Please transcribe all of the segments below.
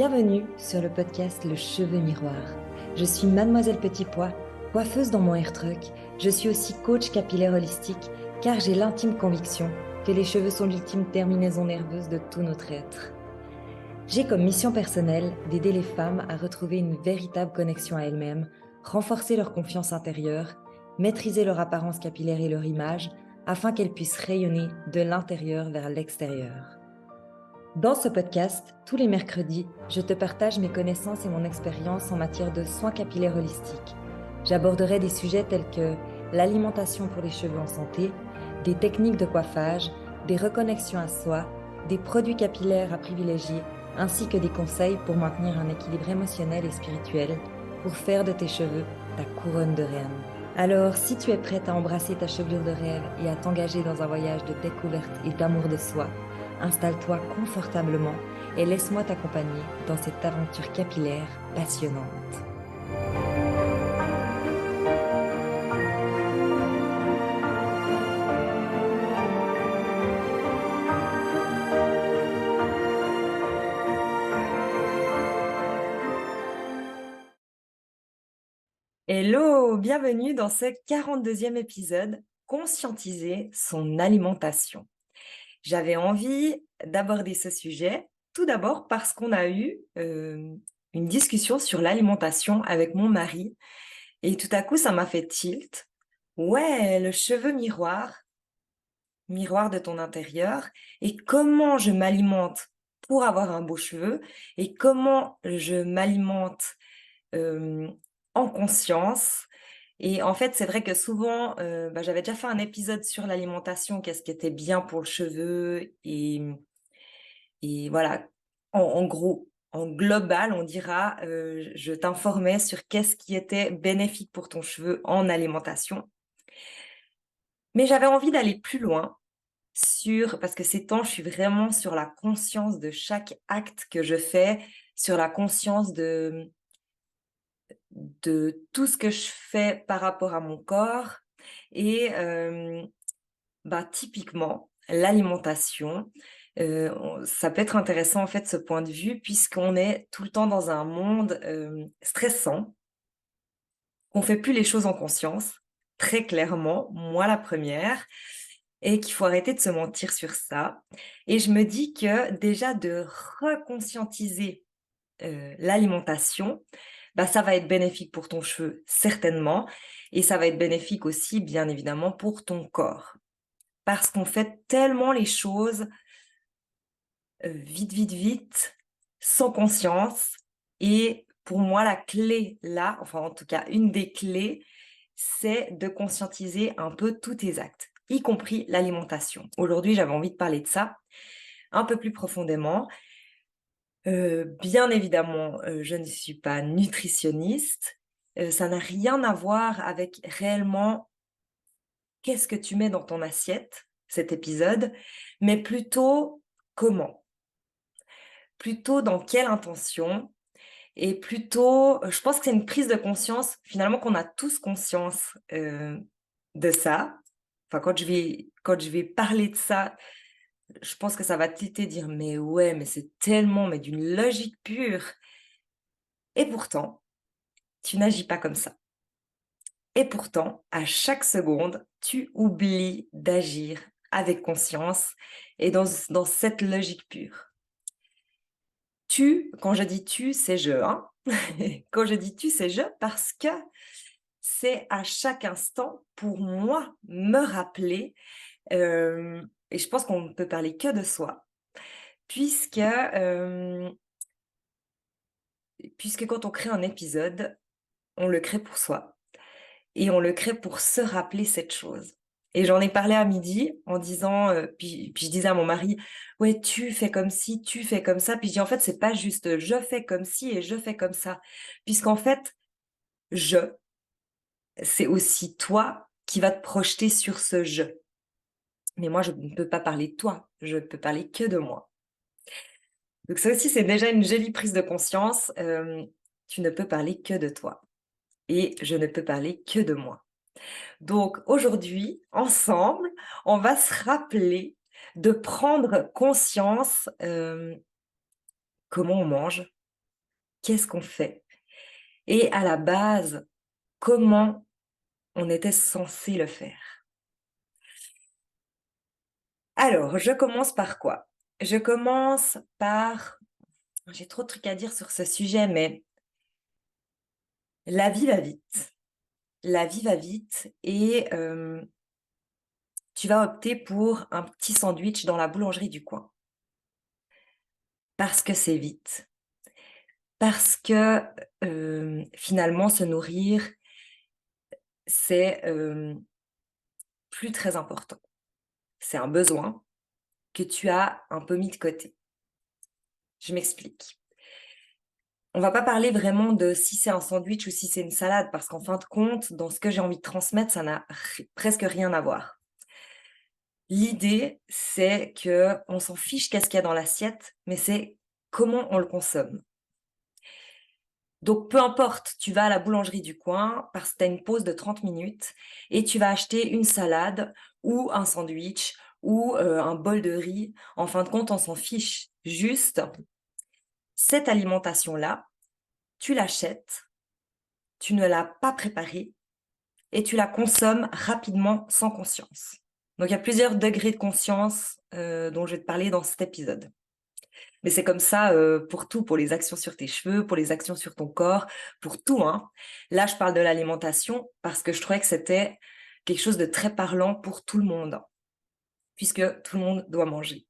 Bienvenue sur le podcast Le Cheveu Miroir. Je suis Mademoiselle Petit Pois, coiffeuse dans mon hair truck. Je suis aussi coach capillaire holistique car j'ai l'intime conviction que les cheveux sont l'ultime terminaison nerveuse de tout notre être. J'ai comme mission personnelle d'aider les femmes à retrouver une véritable connexion à elles-mêmes, renforcer leur confiance intérieure, maîtriser leur apparence capillaire et leur image afin qu'elles puissent rayonner de l'intérieur vers l'extérieur. Dans ce podcast, tous les mercredis, je te partage mes connaissances et mon expérience en matière de soins capillaires holistiques. J'aborderai des sujets tels que l'alimentation pour les cheveux en santé, des techniques de coiffage, des reconnexions à soi, des produits capillaires à privilégier, ainsi que des conseils pour maintenir un équilibre émotionnel et spirituel pour faire de tes cheveux ta couronne de reine. Alors, si tu es prête à embrasser ta chevelure de rêve et à t'engager dans un voyage de découverte et d'amour de soi, installe-toi confortablement et laisse-moi t'accompagner dans cette aventure capillaire passionnante. Hello, bienvenue dans ce 42e épisode, Conscientiser son alimentation. J'avais envie d'aborder ce sujet, tout d'abord parce qu'on a eu une discussion sur l'alimentation avec mon mari et tout à coup ça m'a fait tilt. Ouais, le cheveu miroir, miroir de ton intérieur, et comment je m'alimente pour avoir un beau cheveu et comment je m'alimente en conscience. Et en fait, c'est vrai que souvent, j'avais déjà fait un épisode sur l'alimentation, qu'est-ce qui était bien pour le cheveu et voilà, en gros, en global, on dira, je t'informais sur qu'est-ce qui était bénéfique pour ton cheveu en alimentation. Mais j'avais envie d'aller plus loin parce que ces temps, je suis vraiment sur la conscience de chaque acte que je fais, sur la conscience de tout ce que je fais par rapport à mon corps et typiquement, l'alimentation, ça peut être intéressant en fait ce point de vue puisqu'on est tout le temps dans un monde, stressant, qu'on fait plus les choses en conscience, très clairement, moi la première, et qu'il faut arrêter de se mentir sur ça. Et je me dis que déjà de reconscientiser, l'alimentation, ça va être bénéfique pour ton cheveu certainement et ça va être bénéfique aussi bien évidemment pour ton corps. Parce qu'on fait tellement les choses, vite, vite, vite, sans conscience et pour moi la clé là, enfin en tout cas une des clés, c'est de conscientiser un peu tous tes actes, y compris l'alimentation. Aujourd'hui, j'avais envie de parler de ça un peu plus profondément. Bien évidemment, je ne suis pas nutritionniste, ça n'a rien à voir avec réellement qu'est-ce que tu mets dans ton assiette, cet épisode, mais plutôt comment, plutôt dans quelle intention et plutôt, je pense que c'est une prise de conscience finalement qu'on a tous conscience, de ça. Enfin quand je vais parler de ça, je pense que ça va tilter, dire: «Mais ouais, mais c'est tellement mais d'une logique pure» et pourtant, tu n'agis pas comme ça. Et pourtant, à chaque seconde, tu oublies d'agir avec conscience et dans cette logique pure. Tu, quand je dis tu, c'est je, hein. Quand je dis tu, c'est je parce que c'est à chaque instant pour moi me rappeler, et je pense qu'on ne peut parler que de soi, puisque quand on crée un épisode, on le crée pour soi. Et on le crée pour se rappeler cette chose. Et j'en ai parlé à midi en disant, puis je disais à mon mari: «Ouais, tu fais comme ci, tu fais comme ça». Puis je dis: «En fait, c'est pas juste je fais comme ci et je fais comme ça». Puisqu'en fait, je, c'est aussi toi qui vas te projeter sur ce je. Mais moi, je ne peux pas parler de toi, je ne peux parler que de moi. Donc ça aussi, c'est déjà une jolie prise de conscience, tu ne peux parler que de toi et je ne peux parler que de moi. Donc aujourd'hui, ensemble, on va se rappeler de prendre conscience, comment on mange, qu'est-ce qu'on fait et à la base, comment on était censé le faire. Alors, je commence par quoi? Je commence par j'ai trop de trucs à dire sur ce sujet, mais la vie va vite. La vie va vite et tu vas opter pour un petit sandwich dans la boulangerie du coin. Parce que c'est vite. Parce que, finalement se nourrir, c'est, plus très important. C'est un besoin que tu as un peu mis de côté. Je m'explique. On va pas parler vraiment de si c'est un sandwich ou si c'est une salade parce qu'en fin de compte, dans ce que j'ai envie de transmettre, ça n'a presque rien à voir. L'idée, c'est que on s'en fiche qu'est-ce qu'il y a dans l'assiette, mais c'est comment on le consomme. Donc peu importe, tu vas à la boulangerie du coin parce que tu as une pause de 30 minutes et tu vas acheter une salade ou un sandwich ou un bol de riz. En fin de compte, on s'en fiche. Juste, cette alimentation-là, tu l'achètes, tu ne l'as pas préparée et tu la consommes rapidement sans conscience. Donc il y a plusieurs degrés de conscience, dont je vais te parler dans cet épisode. Mais c'est comme ça, pour tout, pour les actions sur tes cheveux, pour les actions sur ton corps, pour tout, hein. Là, je parle de l'alimentation parce que je trouvais que c'était quelque chose de très parlant pour tout le monde, puisque tout le monde doit manger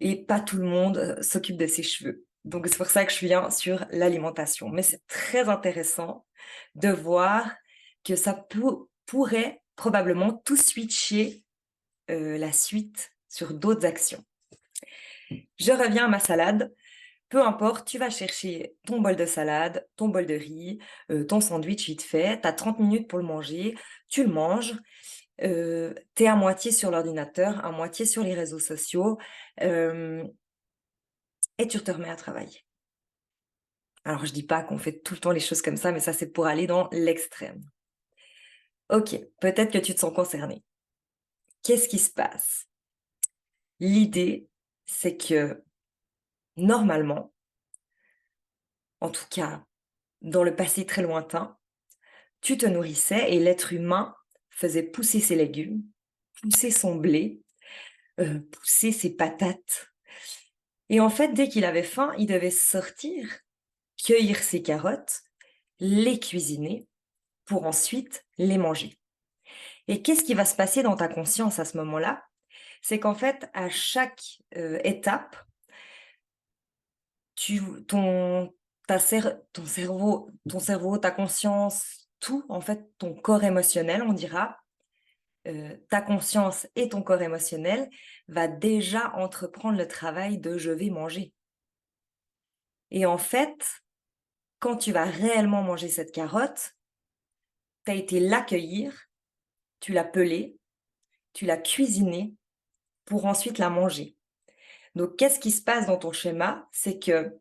et pas tout le monde, s'occupe de ses cheveux. Donc c'est pour ça que je viens sur l'alimentation. Mais c'est très intéressant de voir que ça pourrait probablement tout switcher, la suite sur d'autres actions. Je reviens à ma salade. Peu importe, tu vas chercher ton bol de salade, ton bol de riz, ton sandwich vite fait, tu as 30 minutes pour le manger, tu le manges, tu es à moitié sur l'ordinateur, à moitié sur les réseaux sociaux, hem et tu te remets à travailler. Alors je dis pas qu'on fait tout le temps les choses comme ça, mais ça c'est pour aller dans l'extrême. OK, peut-être que tu te sens concerné. Qu'est-ce qui se passe? L'idée, c'est que normalement, en tout cas dans le passé très lointain, tu te nourrissais et l'être humain faisait pousser ses légumes, pousser son blé, pousser ses patates et en fait, dès qu'il avait faim, il devait sortir, cueillir ses carottes, les cuisiner pour ensuite les manger. Et qu'est-ce qui va se passer dans ta conscience à ce moment-là? C'est qu'en fait, à chaque, étape, tu ton ta cer ton cerveau, ta conscience, tout, en fait, ton corps émotionnel, on dira, ta conscience et ton corps émotionnel va déjà entreprendre le travail de «je vais manger» et en fait, quand tu vas réellement manger cette carotte, tu as été l'accueillir, tu l'as pelée, tu l'as cuisinée pour ensuite la manger. Donc qu'est-ce qui se passe dans ton schéma? C'est que,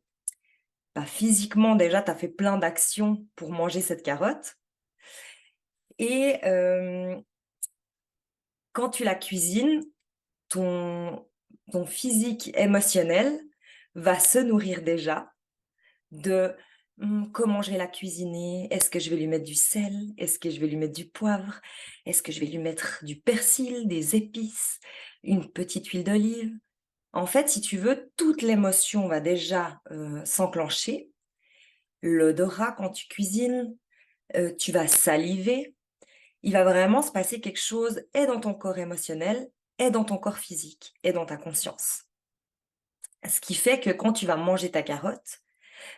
bah, physiquement déjà, tu as fait plein d'actions pour manger cette carotte et quand tu la cuisines, ton ton physique émotionnel va se nourrir déjà de, comment je vais la cuisiner? Est-ce que je vais lui mettre du sel? Est-ce que je vais lui mettre du poivre? Est-ce que je vais lui mettre du persil, des épices, une petite huile d'olive? En fait, si tu veux, toute l'émotion va déjà, s'enclencher. L'odorat quand tu cuisines, tu vas saliver. Il va vraiment se passer quelque chose et dans ton corps émotionnel et dans ton corps physique et dans ta conscience. Ce qui fait que quand tu vas manger ta carotte,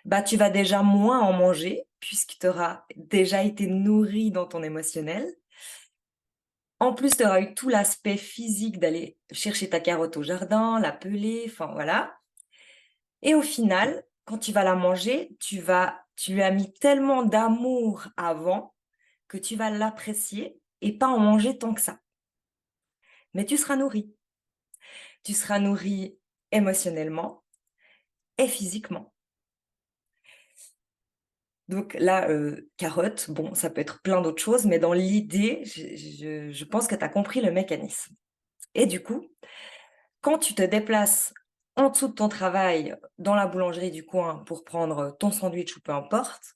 bah, tu vas déjà moins en manger puisque tu auras déjà été nourri dans ton émotionnel. En plus, tu auras eu tout l'aspect physique d'aller chercher ta carotte au jardin, la peler, enfin voilà. Et au final, quand tu vas la manger, tu lui as mis tellement d'amour avant que tu vas l'apprécier et pas en manger tant que ça. Mais tu seras nourri. Tu seras nourri émotionnellement et physiquement. Donc là, carotte, bon, ça peut être plein d'autres choses, mais dans l'idée, je pense que tu as compris le mécanisme. Et du coup, quand tu te déplaces en dessous de ton travail, dans la boulangerie du coin pour prendre ton sandwich ou peu importe,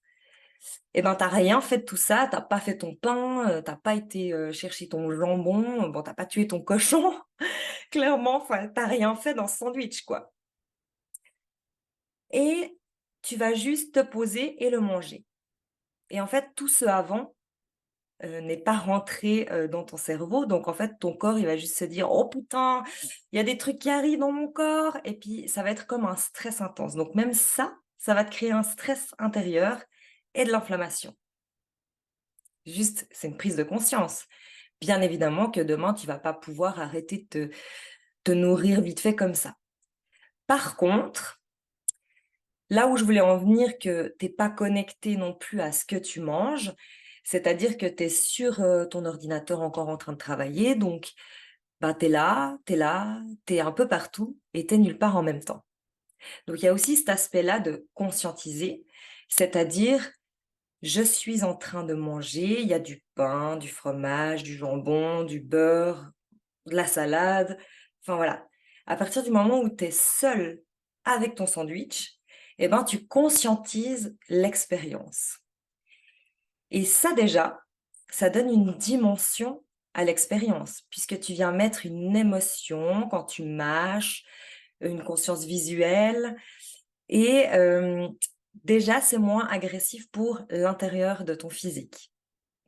et ben, tu rien fait de tout ça, t'as pas fait ton pain, tu pas été, chercher ton jambon, bon, t'as pas tué ton cochon, clairement, enfin, tu rien fait dans ce sandwich, quoi, et tu vas juste te poser et le manger, et en fait, tout ce avant, n'est pas rentré, dans ton cerveau, donc en fait, ton corps, il va juste se dire: «Oh putain, il y a des trucs qui arrivent dans mon corps», et puis ça va être comme un stress intense, donc même ça va te créer un stress intérieur et de l'inflammation. Juste, c'est une prise de conscience. Bien évidemment que demain, tu vas pas pouvoir arrêter de te nourrir vite fait comme ça. Par contre, là où je voulais en venir, que tu pas connecté non plus à ce que tu manges, c'est-à-dire que tu es sur, ton ordinateur encore en train de travailler, donc bah, tu es là, tu es un peu partout et tu es nulle part en même temps. Donc il y a aussi cet aspect-là de conscientiser, c'est-à-dire: «Je suis en train de manger, il y a du pain, du fromage, du jambon, du beurre, de la salade», enfin voilà. À partir du moment où tu es seul avec ton sandwich, et ben, tu conscientises l'expérience, et ça déjà, ça donne une dimension à l'expérience puisque tu viens mettre une émotion quand tu mâches, une conscience visuelle, et déjà c'est moins agressif pour l'intérieur de ton physique.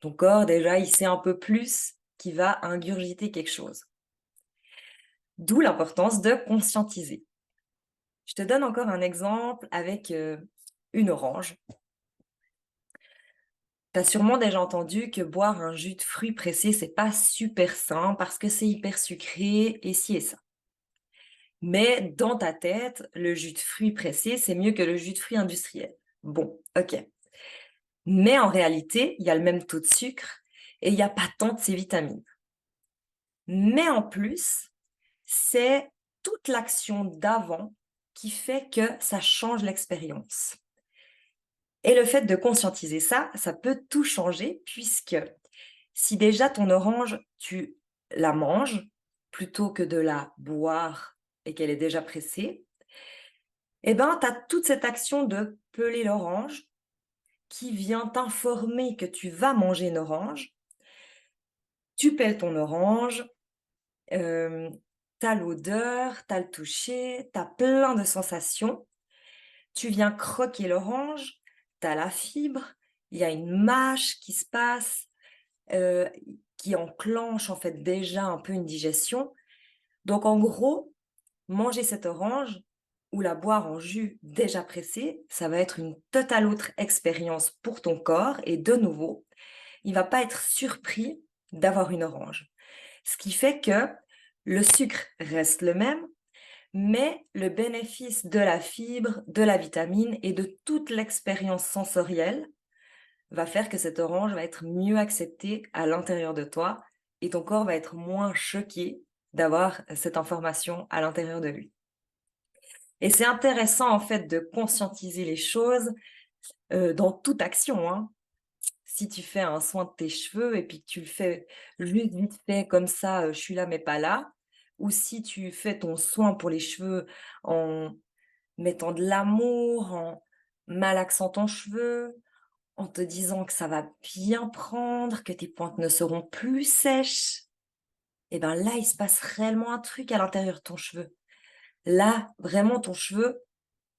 Ton corps déjà, il sait un peu plus qu'il va ingurgiter quelque chose. D'où l'importance de conscientiser. Je te donne encore un exemple avec, une orange. Tu as sûrement déjà entendu que boire un jus de fruits pressé, c'est pas super sain parce que c'est hyper sucré et ci et ça. Mais dans ta tête, le jus de fruits pressé, c'est mieux que le jus de fruits industriel. Bon, OK. Mais en réalité, il y a le même taux de sucre et il y a pas tant de ces vitamines. Mais en plus, c'est toute l'action d'avant qui fait que ça change l'expérience. Et le fait de conscientiser ça, ça peut tout changer puisque si déjà ton orange, tu la manges plutôt que de la boire et qu'elle est déjà pressée, eh ben, tu as toute cette action de peler l'orange qui vient t'informer que tu vas manger une orange. Tu pelles ton orange, tu as l'odeur, tu as le toucher, tu as plein de sensations. Tu viens croquer l'orange, tu as la fibre, il y a une mâche qui se passe, heu, qui enclenche en fait déjà un peu une digestion. Donc en gros, manger cette orange ou la boire en jus déjà pressé, ça va être une totale autre expérience pour ton corps, et de nouveau, il va pas être surpris d'avoir une orange. Ce qui fait que le sucre reste le même, mais le bénéfice de la fibre, de la vitamine et de toute l'expérience sensorielle va faire que cette orange va être mieux acceptée à l'intérieur de toi et ton corps va être moins choqué d'avoir cette information à l'intérieur de lui. Et c'est intéressant en fait de conscientiser les choses, dans toute action, hein. Si tu fais un soin de tes cheveux et puis que tu le fais juste vite fait comme ça, je suis là mais pas là, ou si tu fais ton soin pour les cheveux en mettant de l'amour, en malaxant ton cheveu, en te disant que ça va bien prendre, que tes pointes ne seront plus sèches, et ben là, il se passe réellement un truc à l'intérieur de ton cheveu. Là, vraiment ton cheveu,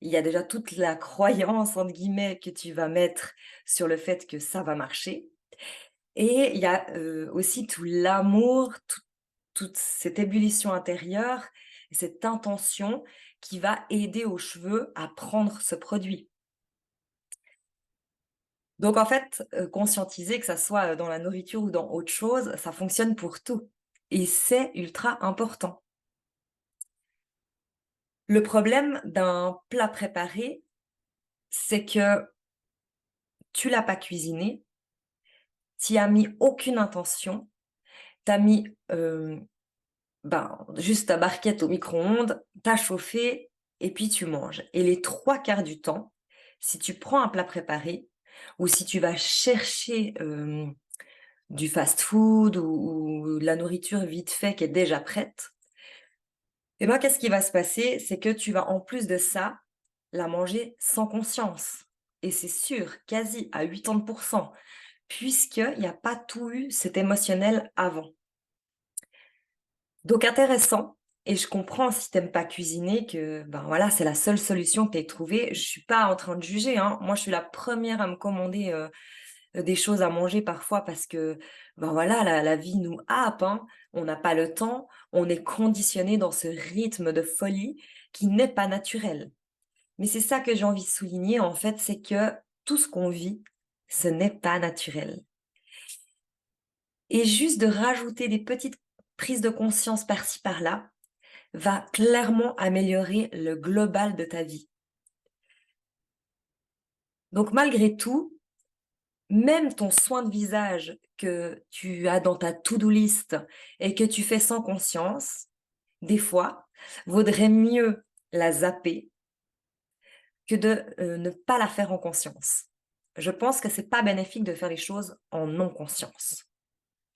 il y a déjà toute la «croyance» entre guillemets que tu vas mettre sur le fait que ça va marcher, et il y a, aussi tout l'amour, toute cette ébullition intérieure et cette intention qui va aider aux cheveux à prendre ce produit. Donc en fait, conscientiser, que ça soit, dans la nourriture ou dans autre chose, ça fonctionne pour tout et c'est ultra important. Le problème d'un plat préparé, c'est que tu l'as pas cuisiné, tu y as mis aucune intention, tu as mis, ben, juste ta barquette au micro-ondes, tu as chauffé et puis tu manges, et les 3 quarts du temps, si tu prends un plat préparé ou si tu vas chercher, du fast-food ou de la nourriture vite fait qui est déjà prête, Et ben, qu'est-ce qui va se passer? C'est que tu vas, en plus de ça, la manger sans conscience. Et c'est sûr, quasi à 80%, puisqu'il n'y a pas tout eu cet émotionnel avant. Donc intéressant, et je comprends si t'aimes pas cuisiner que, ben voilà, c'est la seule solution que tu trouvée. Je suis pas en train de juger, hein. Moi, je suis la première à me commander, des choses à manger parfois parce que, ben voilà, la vie nous happe, hein. On n'a pas le temps, on est conditionné dans ce rythme de folie qui n'est pas naturel. Mais c'est ça que j'ai envie de souligner, en fait, c'est que tout ce qu'on vit, ce n'est pas naturel. Et juste de rajouter des petites prises de conscience par-ci par-là, va clairement améliorer le global de ta vie. Donc malgré tout, même ton soin de visage que tu as dans ta to-do list et que tu fais sans conscience, des fois, vaudrait mieux la zapper que de ne pas la faire en conscience. Je pense que c'est pas bénéfique de faire les choses en non-conscience.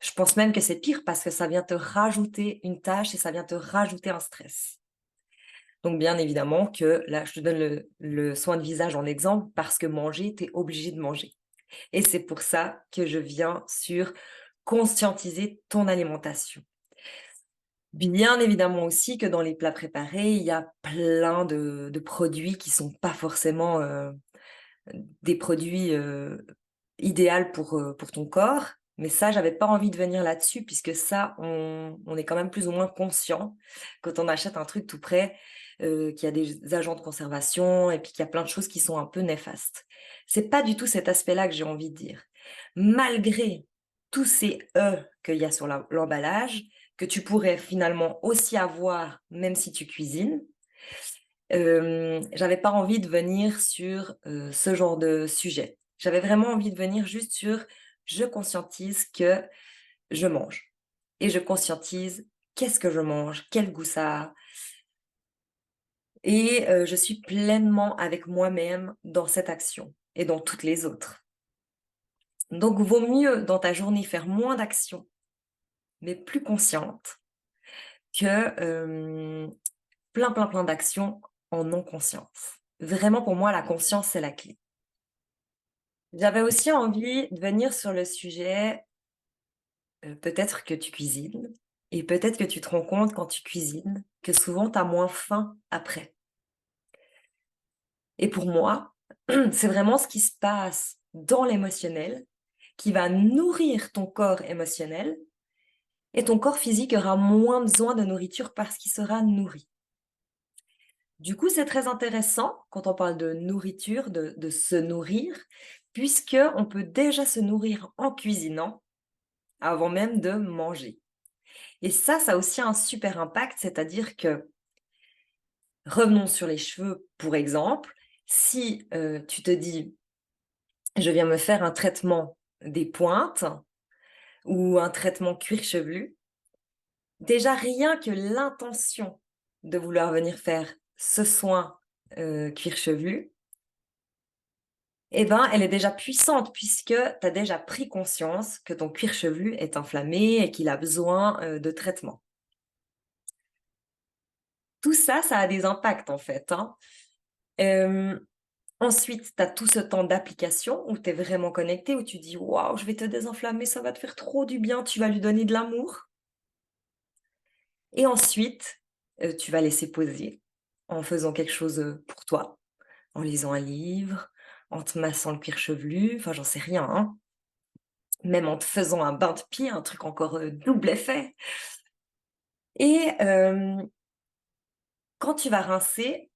Je pense même que c'est pire parce que ça vient te rajouter une tâche et ça vient te rajouter un stress. Donc bien évidemment que là, je te donne le soin de visage en exemple parce que manger, tu es obligé de manger. Et c'est pour ça que je viens sur conscientiser ton alimentation. Bien évidemment aussi que dans les plats préparés, il y a plein de produits qui sont pas forcément, des produits, idéal pour ton corps. Mais ça, j'avais pas envie de venir là-dessus puisque ça, on est quand même plus ou moins conscient quand on achète un truc tout prêt, qu'il y a des agents de conservation et puis qu'il y a plein de choses qui sont un peu néfastes. C'est pas du tout cet aspect-là que j'ai envie de dire. Malgré tous ces «e» qu'il y a sur l'emballage, que tu pourrais finalement aussi avoir même si tu cuisines, j'avais pas envie de venir sur, ce genre de sujet. J'avais vraiment envie de venir juste sur: je conscientise que je mange et je conscientise qu'est-ce que je mange, quel goût ça a et je suis pleinement avec moi-même dans cette action et dans toutes les autres. Donc vaut mieux dans ta journée faire moins d'actions, mais plus conscientes que, plein d'actions en non conscience. Vraiment pour moi la conscience, c'est la clé. J'avais aussi envie de venir sur le sujet, peut-être que tu cuisines et peut-être que tu te rends compte quand tu cuisines que souvent tu as moins faim après. Et pour moi, c'est vraiment ce qui se passe dans l'émotionnel qui va nourrir ton corps émotionnel et ton corps physique aura moins besoin de nourriture parce qu'il sera nourri. Du coup, c'est très intéressant quand on parle de nourriture, de se nourrir, puisque on peut déjà se nourrir en cuisinant avant même de manger. Et ça a aussi un super impact, c'est-à-dire que, revenons sur les cheveux pour exemple, si, tu te dis: «Je viens me faire un traitement des pointes ou un traitement cuir chevelu», déjà rien que l'intention de vouloir venir faire ce soin, cuir chevelu, eh ben, elle est déjà puissante puisque tu as déjà pris conscience que ton cuir chevelu est inflammé et qu'il a besoin, de traitement. Tout ça, ça a des impacts en fait, hein. Hem, Ensuite, tu as tout ce temps d'application où tu es vraiment connecté, où tu dis: «Waouh, je vais te désenflammer, ça va te faire trop du bien», tu vas lui donner de l'amour et ensuite, tu vas laisser poser en faisant quelque chose, pour toi, en lisant un livre, en te massant le cuir chevelu, enfin j'en sais rien, hein. Même en te faisant un bain de pieds, un truc encore, double effet et quand tu vas rincer,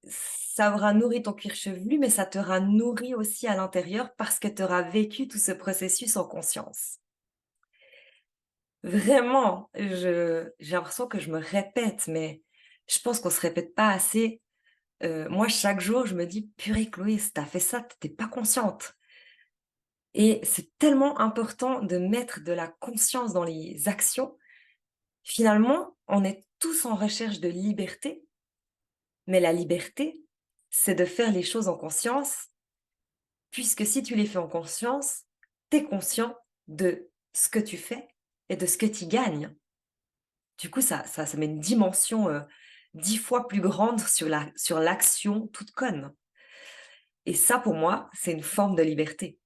ça aura nourri ton cuir chevelu, mais ça t'aura nourri aussi à l'intérieur parce que tu auras vécu tout ce processus en conscience. Vraiment, j'ai l'impression que je me répète, mais je pense qu'on se répète pas assez. Moi, chaque jour, je me dis: «Purée Chloé, si tu fait ça, tu pas consciente» et c'est tellement important de mettre de la conscience dans les actions. Finalement, on est tous en recherche de liberté, mais la liberté, c'est de faire les choses en conscience. Puisque si tu les fais en conscience, tu es conscient de ce que tu fais et de ce que tu gagnes. Du coup, ça met une dimension, 10 fois plus grande sur l'action toute conne et ça, pour moi, c'est une forme de liberté.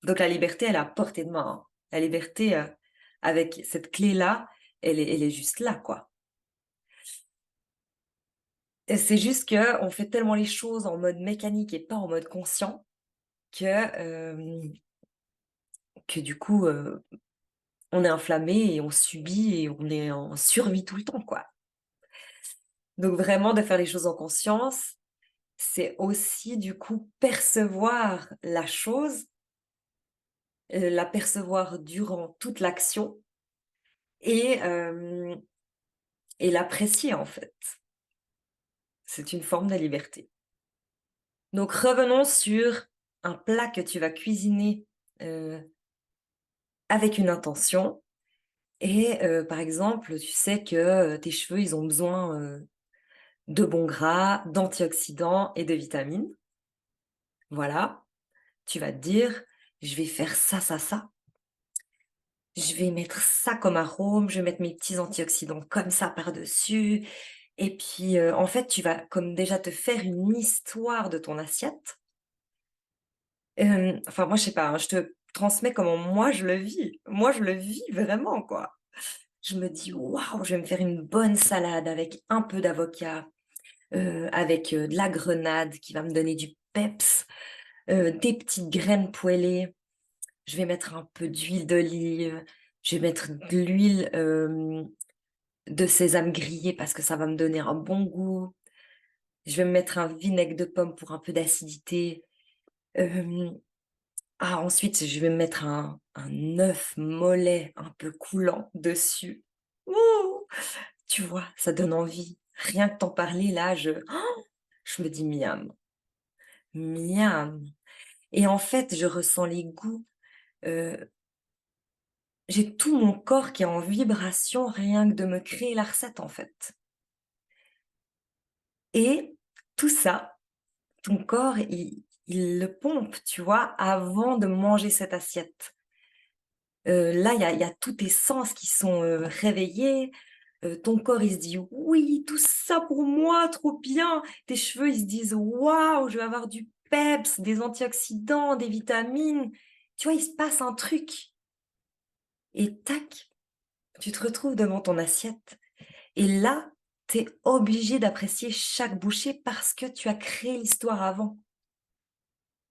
Donc la liberté, elle est à portée de main, hein. La liberté, avec cette clé-là, elle est juste là, quoi. Et c'est juste qu'on fait tellement les choses en mode mécanique et pas en mode conscient que, que du coup, on est inflammé et on subit et on est en survie tout le temps, quoi. Donc vraiment de faire les choses en conscience, c'est aussi du coup percevoir la chose, la percevoir durant toute l'action et et l'apprécier en fait. C'est une forme de liberté. Donc revenons sur un plat que tu vas cuisiner, heu, avec une intention et par exemple, tu sais que, tes cheveux, ils ont besoin, de bons gras, d'antioxydants et de vitamines. Voilà, tu vas te dire: «Je vais faire ça, ça, ça. Je vais mettre ça comme arôme, je vais mettre mes petits antioxydants comme ça par-dessus» et puis, en fait, tu vas comme déjà te faire une histoire de ton assiette. Enfin moi je sais pas, hein, je te transmets comment moi je le vis. Moi je le vis vraiment quoi. Je me dis: «Waouh, je vais me faire une bonne salade avec un peu d'avocat, avec, de la grenade qui va me donner du peps, des petites graines poêlées. Je vais mettre un peu d'huile d'olive, je vais mettre de l'huile, de sésame grillée parce que ça va me donner un bon goût. Je vais me mettre un vinaigre de pomme pour un peu d'acidité». Hem Ah ensuite, je vais mettre un œuf mollet un peu coulant dessus. Ouh! Tu vois? Ça donne envie. Rien que t'en parler là, je me dis: «Miam, miam» et en fait, je ressens les goûts, heu, j'ai tout mon corps qui est en vibration rien que de me créer la recette, en fait et tout ça, ton corps, il le pompe, tu vois? Avant de manger cette assiette. Là, il y a tous tes sens qui sont, réveillés, ton corps, il se dit: «Oui, tout ça pour moi, trop bien». Tes cheveux, ils se disent: «Waouh, je vais avoir du peps, des antioxydants, des vitamines». Tu vois, il se passe un truc et tac, tu te retrouves devant ton assiette et là, tu es obligé d'apprécier chaque bouchée parce que tu as créé l'histoire avant.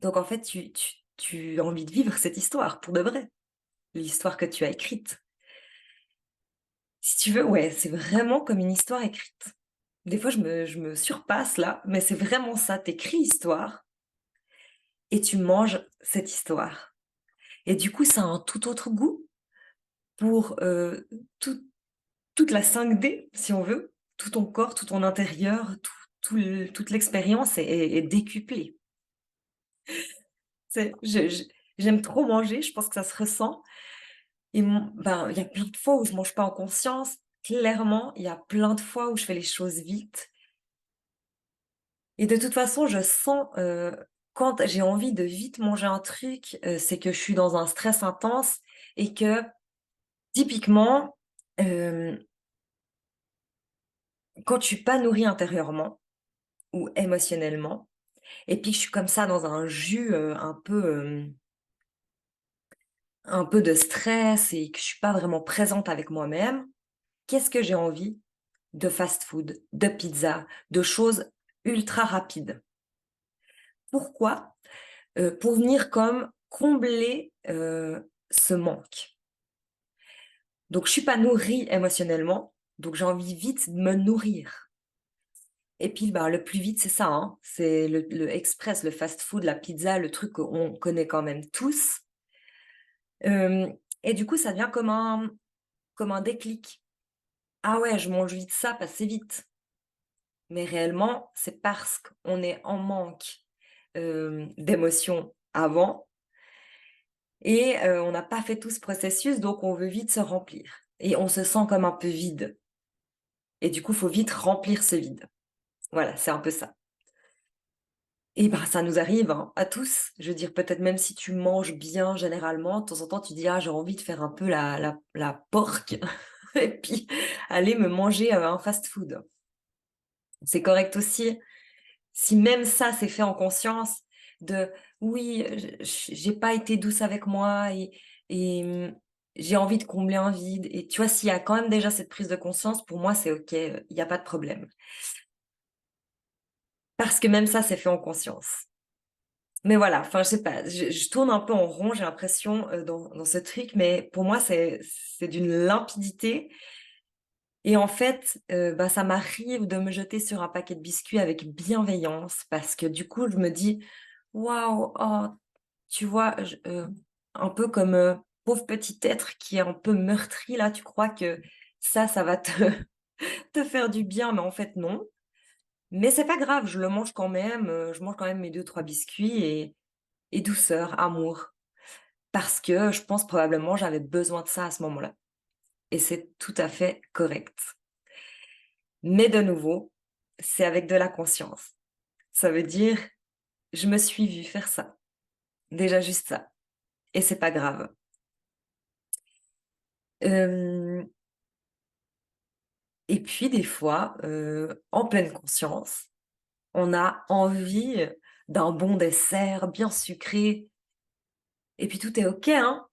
Donc en fait, tu as envie de vivre cette histoire pour de vrai, l'histoire que tu as écrite. Si tu veux, ouais, c'est vraiment comme une histoire écrite. Des fois, je me surpasse là, mais c'est vraiment ça. Tu écris l'histoire et tu manges cette histoire et du coup, ça a un tout autre goût pour, tout toute la 5D, si on veut. Tout ton corps, tout ton intérieur, toute l'expérience est décuplée. J'aime trop manger, je pense que ça se ressent et ben, il y a plein de fois où je mange pas en conscience. Clairement, il y a plein de fois où je fais les choses vite. Et de toute façon, je sens, quand j'ai envie de vite manger un truc, c'est que je suis dans un stress intense et que typiquement, hem, quand je suis pas nourrie intérieurement ou émotionnellement et puis que je suis comme ça dans un jus, un peu de stress et que je suis pas vraiment présente avec moi-même, qu'est-ce que j'ai envie? De fast-food, de pizza, de choses ultra rapides. Pourquoi? Pour venir comme combler, ce manque. Donc je suis pas nourrie émotionnellement, donc j'ai envie vite de me nourrir et puis, bah, le plus vite, c'est ça, hein, c'est le express, le fast-food, la pizza, le truc qu'on connaît quand même tous, et du coup, ça devient comme un déclic. «Ah ouais, je mange vite ça parce que c'est vite», mais réellement, c'est parce qu'on est en manque, d'émotions avant et on n'a pas fait tout ce processus, donc on veut vite se remplir et on se sent comme un peu vide et du coup, il faut vite remplir ce vide. Voilà, c'est un peu ça et ben, ça nous arrive, hein, à tous. Je veux dire, peut-être même si tu manges bien généralement, de temps en temps, tu dis: «Ah, j'ai envie de faire un peu la porque» et puis aller me manger, un fast-food. C'est correct aussi. Si même ça, c'est fait en conscience de: «Oui, j'ai pas été douce avec moi et j'ai envie de combler un vide» et tu vois, s'il y a quand même déjà cette prise de conscience, pour moi, c'est OK, il y a pas de problème. Parce que même ça, c'est fait en conscience. Mais voilà, enfin, je sais pas, je tourne un peu en rond, j'ai l'impression, dans ce truc, mais pour moi, c'est d'une limpidité et en fait, bah, ça m'arrive de me jeter sur un paquet de biscuits avec bienveillance parce que du coup, je me dis: «Waouh, oh, tu vois, un peu comme, pauvre petit être qui est un peu meurtri là, tu crois que ça va te te faire du bien, mais en fait non. Mais c'est pas grave, je le mange quand même, je mange quand même mes deux trois biscuits et douceur, amour. Parce que je pense probablement j'avais besoin de ça à ce moment-là et c'est tout à fait correct. Mais de nouveau, c'est avec de la conscience. Ça veut dire, je me suis vue faire ça. Déjà juste ça et c'est pas grave. Hem Et puis des fois, en pleine conscience, on a envie d'un bon dessert bien sucré et puis tout est OK, hein.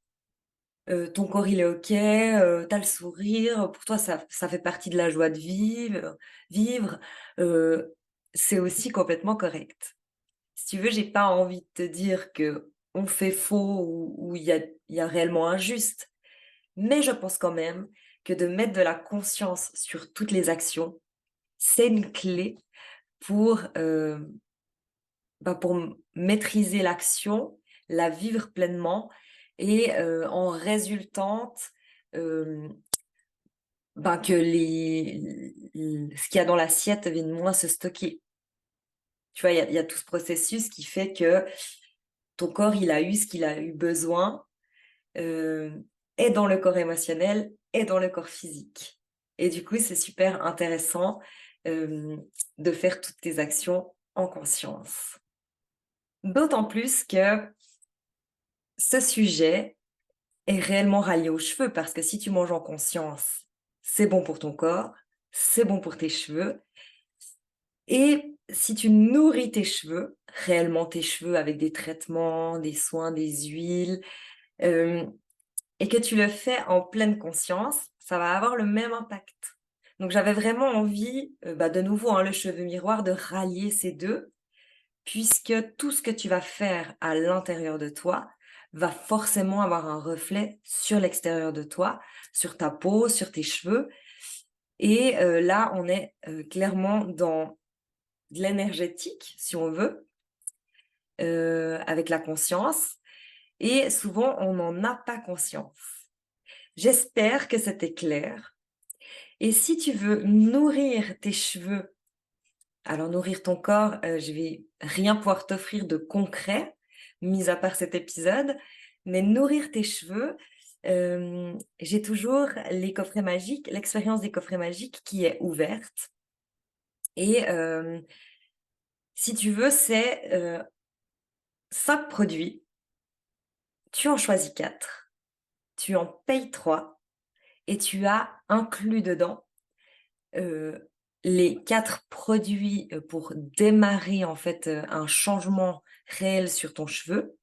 Ton corps il est OK, tu le sourire, pour toi ça fait partie de la joie de vivre, heu, c'est aussi complètement correct. Si tu veux, j'ai pas envie de te dire qu'on fait faux ou il y a réellement un juste, mais je pense quand même que de mettre de la conscience sur toutes les actions, c'est une clé pour, pour maîtriser l'action, la vivre pleinement et en résultante, hem, que ce qu'il y a dans l'assiette vienne moins se stocker. Tu vois? Il y a tout ce processus qui fait que ton corps, il a eu ce qu'il a eu besoin, heu, et dans le corps émotionnel et dans le corps physique et du coup, c'est super intéressant, de faire toutes tes actions en conscience. D'autant plus que ce sujet est réellement rallié aux cheveux parce que si tu manges en conscience, c'est bon pour ton corps, c'est bon pour tes cheveux et si tu nourris tes cheveux, réellement tes cheveux avec des traitements, des soins, des huiles, hem et que tu le fais en pleine conscience, ça va avoir le même impact. Donc j'avais vraiment envie, de nouveau, hein, le cheveu miroir, de rallier ces 2. Puisque tout ce que tu vas faire à l'intérieur de toi va forcément avoir un reflet sur l'extérieur de toi, sur ta peau, sur tes cheveux et là, on est, clairement dans de l'énergétique, si on veut, avec la conscience et souvent, on n'en a pas conscience. J'espère que c'était clair et si tu veux nourrir tes cheveux, alors nourrir ton corps, je vais rien pouvoir t'offrir de concret, mis à part cet épisode, mais nourrir tes cheveux, j'ai toujours les coffrets magiques, l'expérience des coffrets magiques qui est ouverte et si tu veux, c'est, 5 produits, tu en choisis 4, tu en payes 3 et tu as inclus dedans, heu, les 4 produits, pour démarrer en fait, un changement réel sur ton cheveu.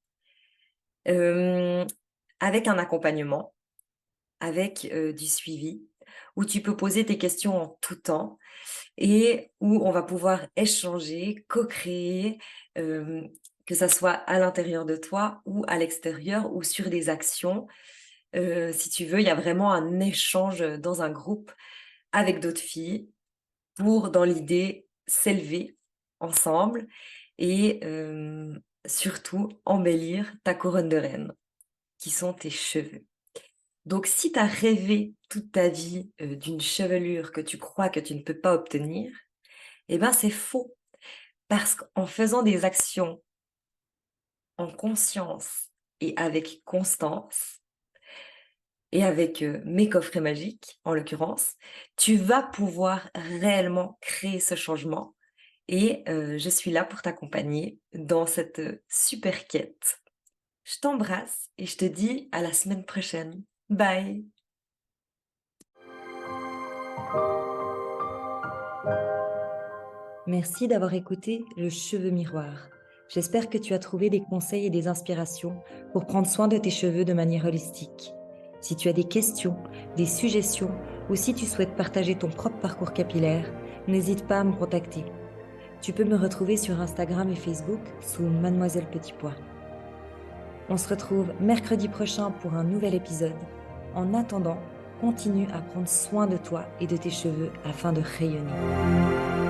Hem, Avec un accompagnement, avec, du suivi, où tu peux poser tes questions en tout temps et où on va pouvoir échanger, co-créer, que ça soit à l'intérieur de toi ou à l'extérieur ou sur des actions. Si tu veux, il y a vraiment un échange, dans un groupe avec d'autres filles pour, dans l'idée, s'élever ensemble et surtout embellir ta couronne de reine, qui sont tes cheveux. Donc si tu as rêvé toute ta vie, d'une chevelure que tu crois que tu ne peux pas obtenir, eh ben, c'est faux. Parce qu'en faisant des actions en conscience et avec constance et avec, mes coffrets magiques, en l'occurrence, tu vas pouvoir réellement créer ce changement et je suis là pour t'accompagner dans cette, super quête. Je t'embrasse et je te dis à la semaine prochaine. Bye. Merci d'avoir écouté Le Cheveu Miroir. J'espère que tu as trouvé des conseils et des inspirations pour prendre soin de tes cheveux de manière holistique. Si tu as des questions, des suggestions ou si tu souhaites partager ton propre parcours capillaire, n'hésite pas à me contacter. Tu peux me retrouver sur Instagram et Facebook sous Mademoiselle Petit Pois. On se retrouve mercredi prochain pour un nouvel épisode. En attendant, continue à prendre soin de toi et de tes cheveux afin de rayonner.